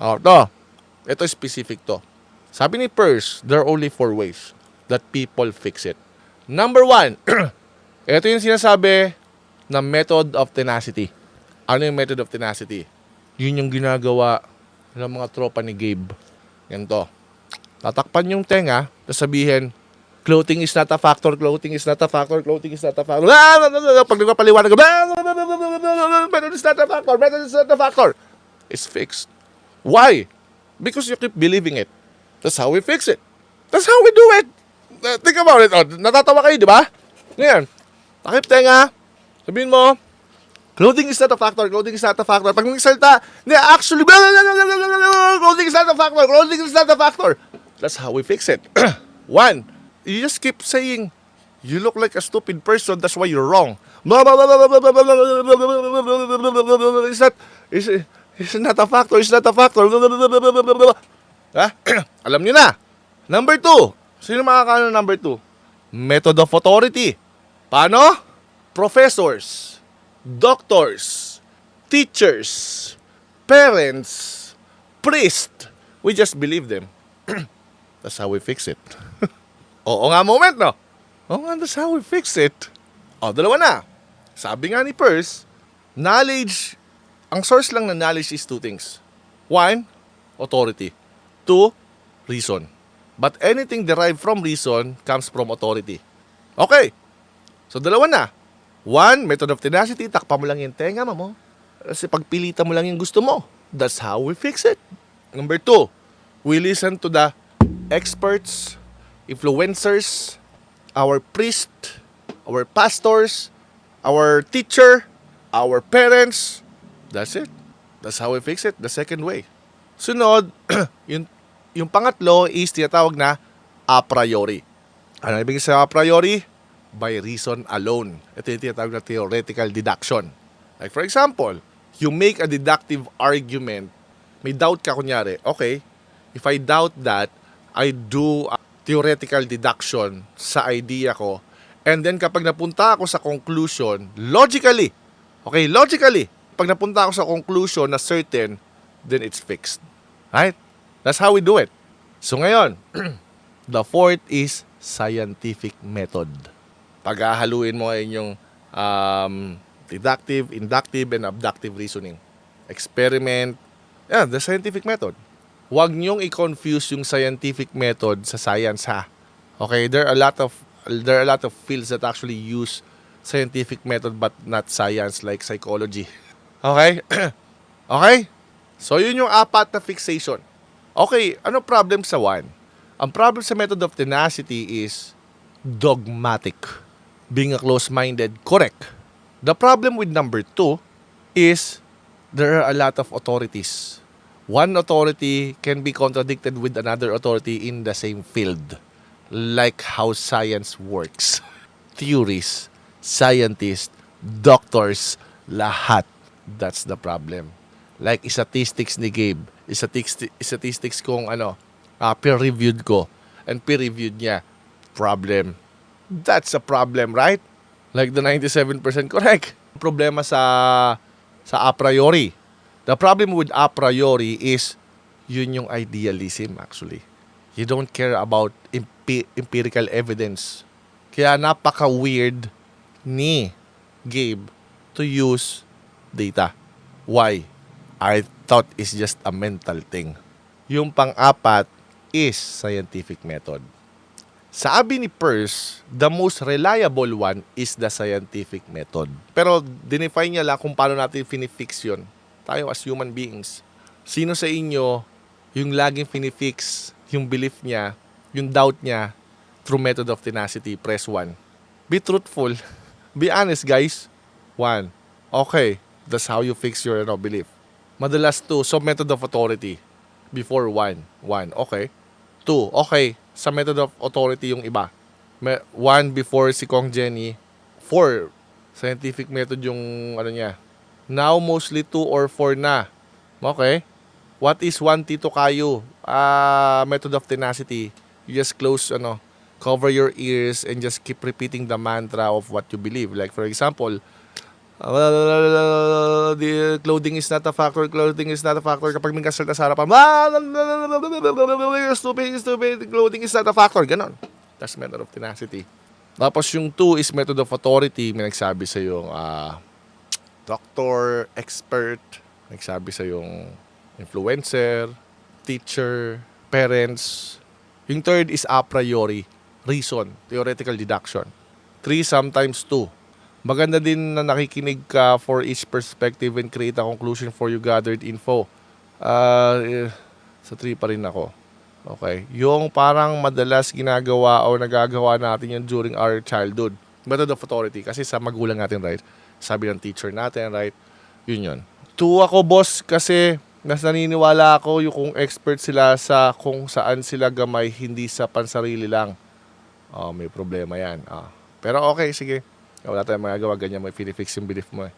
Oh, to. Ito specific to. Sabi ni Peirce, there are only 4 ways that people fix it. Number 1, ito yung sinasabi na method of tenacity. Ano yung method of tenacity? Yun yung ginagawa ng mga tropa ni Gabe. Ganito. Tatakpan yung tenga, tapos sabihin, clothing is not a factor, clothing is not a factor, clothing is not a factor. Pag nagpapaliwanag, method is not a factor, method is not a factor. It's fixed. Why? Because you keep believing it. That's how we fix it. That's how we do it. Think about it. Oh, natatawa kayo, di ba? Ngayon, takip tenga, sabihin mo, clothing is not a factor, clothing is not a factor. Pag magsalita, actually, clothing is not a factor, clothing is not a factor. That's how we fix it. 1, you just keep saying, you look like a stupid person, that's why you're wrong. It's not a factor, it's not a factor. Ha? Alam nyo na. Number 2. Sino makakano number 2? Method of authority. Paano? Professors, doctors, teachers, parents, priests. We just believe them. That's how we fix it. Oo nga moment, no? Oo nga, that's how we fix it. O, dalawa na. Sabi nga ni Peirce, knowledge, ang source lang ng knowledge is 2 things. 1, authority. 2, reason. But anything derived from reason comes from authority. Okay. So, dalawa na. 1, method of tenacity, takpa mo lang yung tenga mo. Kasi pagpilitan mo lang yung gusto mo. That's how we fix it. Number 2, we listen to the experts, influencers, our priest, our pastors, our teacher, our parents. That's it. That's how we fix it. The second way. Sunod, yung pangatlo is tinatawag na a priori. Ano ibig sa a priori? By reason alone. Ito yung tinatawag na theoretical deduction. Like for example, you make a deductive argument. May doubt ka kunyari. Okay, if I doubt that, I do a theoretical deduction sa idea ko. And then kapag napunta ako sa conclusion, logically, pag napunta ako sa conclusion na certain, then it's fixed. Right? That's how we do it. So ngayon, the fourth is scientific method. Pag-ahaluin mo ngayon yung deductive, inductive, and abductive reasoning. Experiment. Yeah, the scientific method. Huwag niyong i-confuse yung scientific method sa science, ha? Okay, there are a lot of fields that actually use scientific method but not science, like psychology. Okay? Okay? So, yun yung 4 na fixation. Okay, ano problem sa 1? Ang problem sa method of tenacity is dogmatic. Being a close-minded, correct. The problem with number 2 is there are a lot of authorities. One authority can be contradicted with another authority in the same field. Like how science works. Theories, scientists, doctors, lahat. That's the problem. Like statistics ni Gabe. Statistics kung peer-reviewed ko. And peer-reviewed niya. Problem. That's a problem, right? Like the 97% correct. Problema sa a priori. The problem with a priori is yun yung idealism actually. You don't care about empirical evidence. Kaya napaka-weird ni Gabe to use data. Why? I thought it's just a mental thing. Yung pang-4 is scientific method. Sabi ni Peirce, the most reliable one is the scientific method. Pero dinefine niya lang kung paano natin finifix yun. Tayo as human beings. Sino sa inyo yung laging finifix yung belief niya, yung doubt niya through method of tenacity? Press 1. Be truthful. Be honest, guys. 1. Okay. That's how you fix your belief. Madalas 2. So method of authority. Before 1. 1. Okay. 2. Okay. Sa method of authority yung iba. 1 before si Kong Jenny. 4. Scientific method yung niya. Now mostly 2 or 4 na. Okay. What is 1 Tito Kayo? Method of tenacity. You just cover your ears and just keep repeating the mantra of what you believe. Like for example, The clothing is not a factor, clothing is not a factor. Kapag may kasalta sa harapan, stupid, clothing is not a factor. Ganon. That's method of tenacity. Tapos yung 2 is method of authority. May nagsabi sa yung doctor, expert, nagsabi sa yung influencer, teacher, parents. Yung 3rd is a priori, reason, theoretical deduction. 3 sometimes 2. Maganda din na nakikinig ka for each perspective and create a conclusion for you gathered info. Sa 3 pa rin ako. Okay. Yung parang madalas ginagawa o nagagawa natin yun during our childhood. Method of authority. Kasi sa magulang natin, right? Sabi ng teacher natin, right? Yun. 2 ako, boss, kasi mas naniniwala ako yung kung expert sila sa kung saan sila gamay, hindi sa pansarili lang. May problema yan. Pero okay, sige. Wala tayong magagawa, ganyan mo i-fix yung belief mo.